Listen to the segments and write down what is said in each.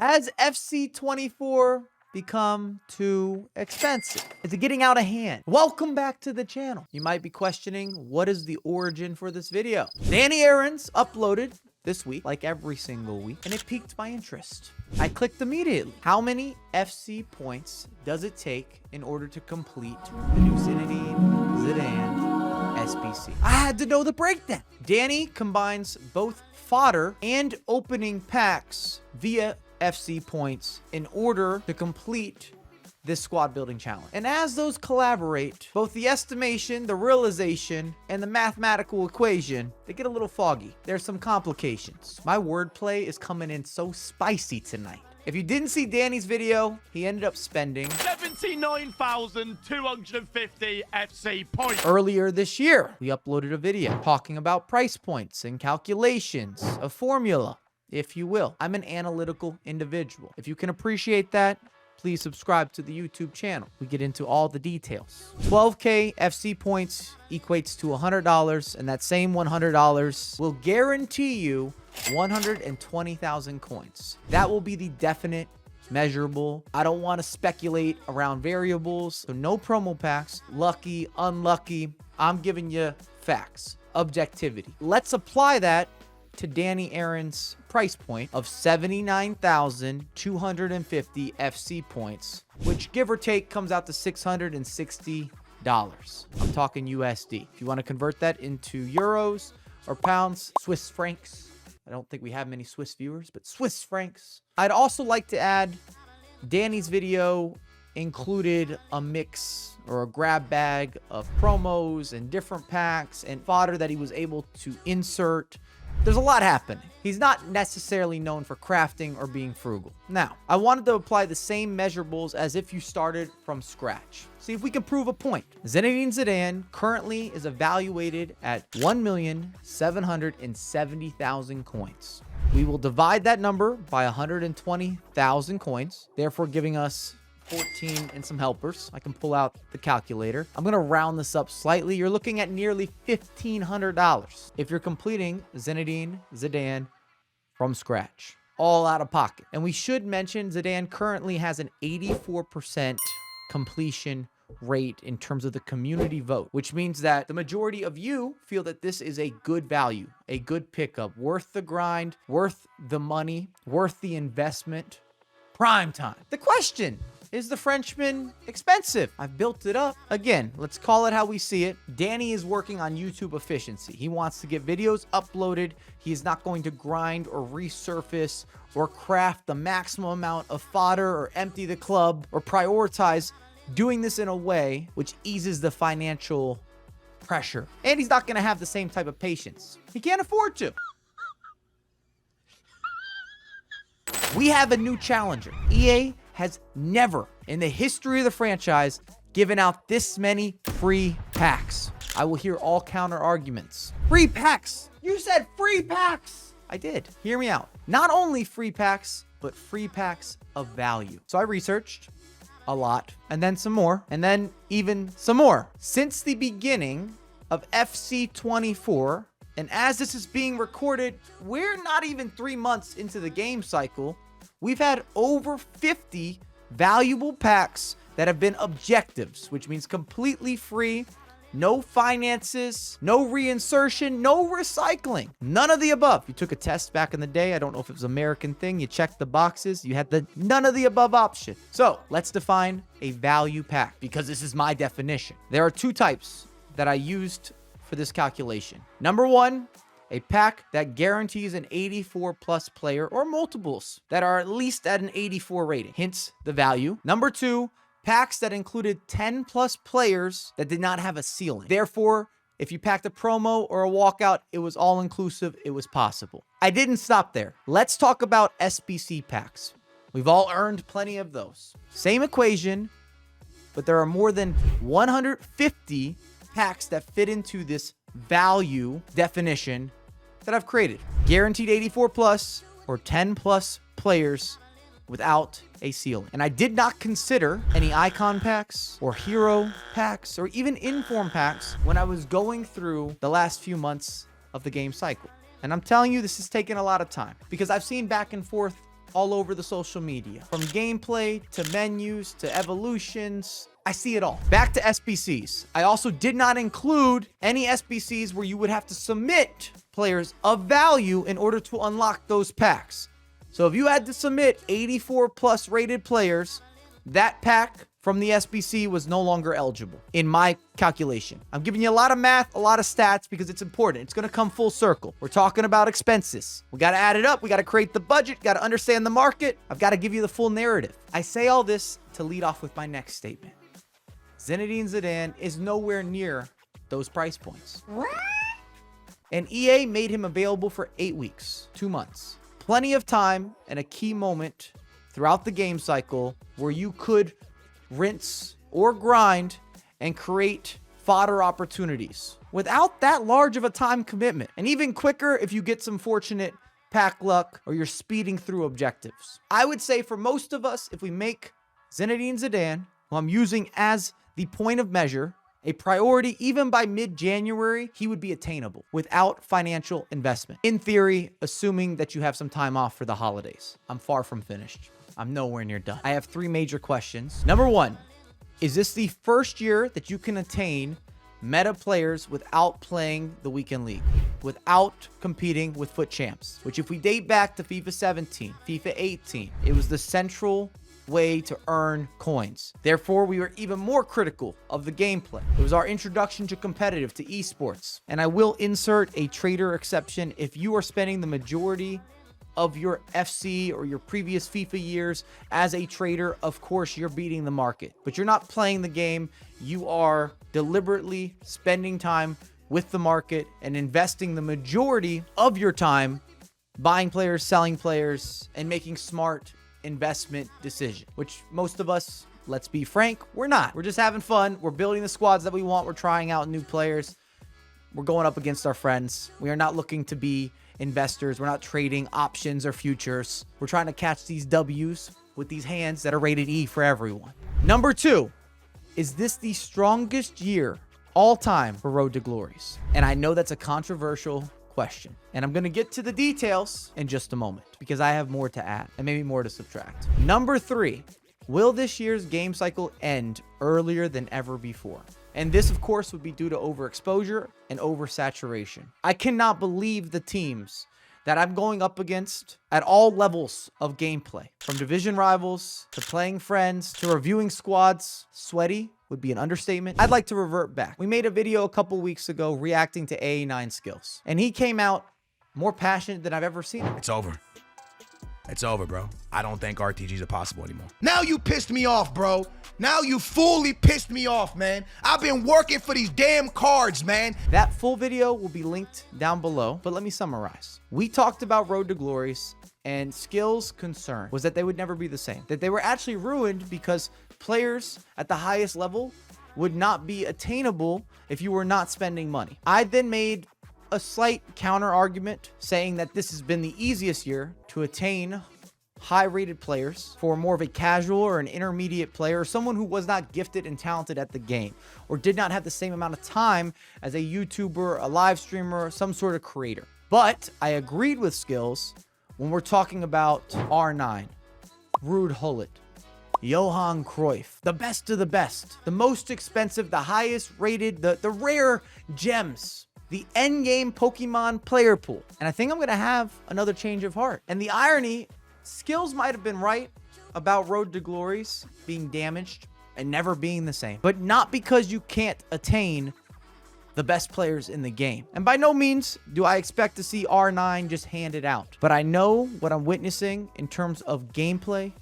Has FC24 become too expensive? Is it getting out of hand? Welcome back to the channel. You might be questioning, what is the origin for this video? Danny Aaron's uploaded this week, like every single week, and it piqued my interest. I clicked immediately. How many FC points does it take in order to complete the new Zidane SBC? I had to know the breakdown. Danny combines both fodder and opening packs via FC points in order to complete this squad building challenge. And as those collaborate, both the estimation, the realization, and the mathematical equation, they get a little foggy. There's some complications. My wordplay is coming in so spicy tonight. If you didn't see Danny's video, he ended up spending 79,250 FC points. Earlier this year, we uploaded a video talking about price points and calculations, a formula, if you will. I'm an analytical individual. If you can appreciate that, please subscribe to the YouTube channel. We get into all the details. 12K FC points equates to $100, and that same $100 will guarantee you 120,000 coins. That will be the definite, measurable. I don't want to speculate around variables, so no promo packs, lucky, unlucky. I'm giving you facts, objectivity. Let's apply that to Danny Aaron's price point of 79,250 FC points, which give or take comes out to $660. I'm talking USD. If you want to convert that into euros or pounds, Swiss francs. I don't think we have many Swiss viewers, but Swiss francs. I'd also like to add Danny's video included a mix or a grab bag of promos and different packs and fodder that he was able to insert. There's a lot happening. He's not necessarily known for crafting or being frugal. Now, I wanted to apply the same measurables as if you started from scratch. See if we can prove a point. Zinedine Zidane currently is evaluated at 1,770,000 coins. We will divide that number by 120,000 coins, therefore giving us 14 and some helpers. I can pull out the calculator. I'm going to round this up slightly. You're looking at nearly $1,500 if you're completing Zinedine Zidane from scratch, all out of pocket. And we should mention Zidane currently has an 84% completion rate in terms of the community vote, which means that the majority of you feel that this is a good value, a good pickup, worth the grind, worth the money, worth the investment. Prime time. The question: is the Frenchman expensive? I've built it up. Again, let's call it how we see it. Danny is working on YouTube efficiency. He wants to get videos uploaded. He is not going to grind or resurface or craft the maximum amount of fodder or empty the club or prioritize doing this in a way which eases the financial pressure. And he's not going to have the same type of patience. He can't afford to. We have a new challenger. EA has never in the history of the franchise given out this many free packs. I will hear all counter arguments. Free packs. You said free packs. I did. Hear me out. Not only free packs, but free packs of value. So I researched a lot, and then some more, and then even some more. Since the beginning of FC24, and as this is being recorded, we're not even 3 months into the game cycle. We've had over 50 valuable packs that have been objectives, which means completely free, no finances, no reinsertion, no recycling, none of the above. You took a test back in the day. I don't know if it was an American thing. You checked the boxes. You had the none of the above option. So let's define a value pack because this is my definition. There are two types that I used for this calculation. Number one, a pack that guarantees an 84 plus player or multiples that are at least at an 84 rating, hence the value. Number two, packs that included 10 plus players that did not have a ceiling. Therefore, if you packed a promo or a walkout, it was all inclusive, it was possible. I didn't stop there. Let's talk about SBC packs. We've all earned plenty of those. Same equation, but there are more than 150 packs that fit into this value definition that I've created. Guaranteed 84 plus or 10 plus players without a ceiling. And I did not consider any icon packs or hero packs or even inform packs when I was going through the last few months of the game cycle. And I'm telling you, this has taken a lot of time because I've seen back and forth all over the social media. From gameplay to menus to evolutions, I see it all. Back to SBCs. I also did not include any SBCs where you would have to submit players of value in order to unlock those packs. So if you had to submit 84 plus rated players, that pack from the SBC was no longer eligible in my calculation. I'm giving you a lot of math, a lot of stats because it's important. It's going to come full circle. We're talking about expenses. We got to add it up. We got to create the budget. Got to understand the market. I've got to give you the full narrative. I say all this to lead off with my next statement. Zinedine Zidane is nowhere near those price points. What? And EA made him available for 8 weeks, 2 months. Plenty of time and a key moment throughout the game cycle where you could rinse or grind and create fodder opportunities without that large of a time commitment, and even quicker if you get some fortunate pack luck or you're speeding through objectives. I would say for most of us, if we make Zinedine Zidane, who I'm using as the point of measure, a priority, even by mid-January, he would be attainable without financial investment. In theory, assuming that you have some time off for the holidays. I'm far from finished. I'm nowhere near done. I have 3 major questions. Number 1, is this the first year that you can attain meta players without playing the weekend league, without competing with FUT champs, which if we date back to FIFA 17, FIFA 18, it was the central way to earn coins. Therefore, we were even more critical of the gameplay. It was our introduction to competitive, to esports. And I will insert a trader exception if you are spending the majority of your FC or your previous FIFA years as a trader. Of course, you're beating the market, but you're not playing the game. You are deliberately spending time with the market and investing the majority of your time buying players, selling players, and making smart investment decisions, which most of us, let's be frank, we're not. We're just having fun. We're building the squads that we want. We're trying out new players. We're going up against our friends. We are not looking to be investors. We're not trading options or futures. We're trying to catch these W's with these hands that are rated E for everyone. Number 2, is this the strongest year all time for Road to Glories? And I know that's a controversial question, and I'm going to get to the details in just a moment because I have more to add and maybe more to subtract. Number 3, will this year's game cycle end earlier than ever before? And this, of course, would be due to overexposure and oversaturation. I cannot believe the teams that I'm going up against at all levels of gameplay, from division rivals to playing friends to reviewing squads. Sweaty would be an understatement. I'd like to revert back. We made a video a couple weeks ago reacting to AA9 skills, and he came out more passionate than I've ever seen him. It's over. It's over, bro. I don't think RTGs are possible anymore. Now you pissed me off, bro. Now you fully pissed me off, man. I've been working for these damn cards, man. That full video will be linked down below, but let me summarize. We talked about Road to Glories, and Skill's concern was that they would never be the same, that they were actually ruined because players at the highest level would not be attainable if you were not spending money. I then made a slight counter argument saying that this has been the easiest year to attain high-rated players for more of a casual or an intermediate player, or someone who was not gifted and talented at the game, or did not have the same amount of time as a YouTuber, a live streamer, some sort of creator. But I agreed with Skills when we're talking about R9, Ruud Gullit, Johan Cruyff, the best of the best, the most expensive, the highest rated, the rare gems, the endgame Pokemon player pool. And I think I'm going to have another change of heart. And the irony, Skills might have been right about Road to Glories being damaged and never being the same, but not because you can't attain the best players in the game. And by no means do I expect to see R9 just handed out, but I know what I'm witnessing in terms of gameplay,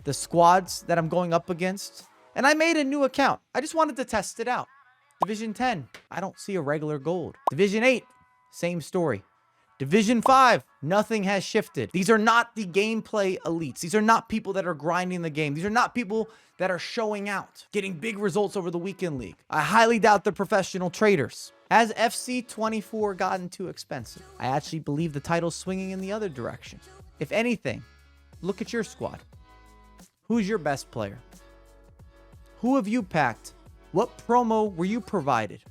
the squads that I'm going up against, and I made a new account. I just wanted to test it out. Division 10, I don't see a regular gold. Division 8, same story. Division 5, nothing has shifted. These are not the gameplay elites. These are not people that are grinding the game. These are not people that are showing out, getting big results over the weekend league. I highly doubt they're professional traders. Has FC 24 gotten too expensive? I actually believe the title's swinging in the other direction. If anything, look at your squad. Who's your best player? Who have you packed? What promo were you provided?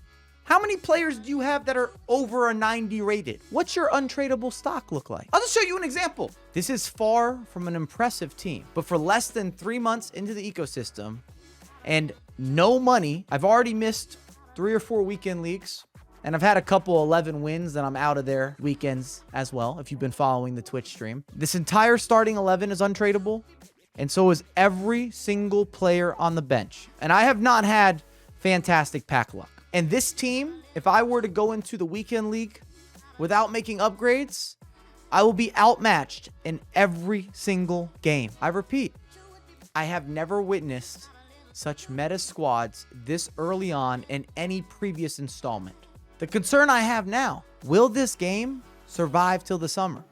How many players do you have that are over a 90 rated? What's your untradeable stock look like? I'll just show you an example. This is far from an impressive team, but for less than 3 months into the ecosystem and no money, I've already missed 3 or 4 weekend leagues. And I've had a couple 11 wins that I'm out of their weekends as well, if you've been following the Twitch stream. This entire starting 11 is untradeable, and so is every single player on the bench. And I have not had fantastic pack luck. And this team, if I were to go into the weekend league without making upgrades, I will be outmatched in every single game. I repeat, I have never witnessed such meta squads this early on in any previous installment. The concern I have now, will this game survive till the summer?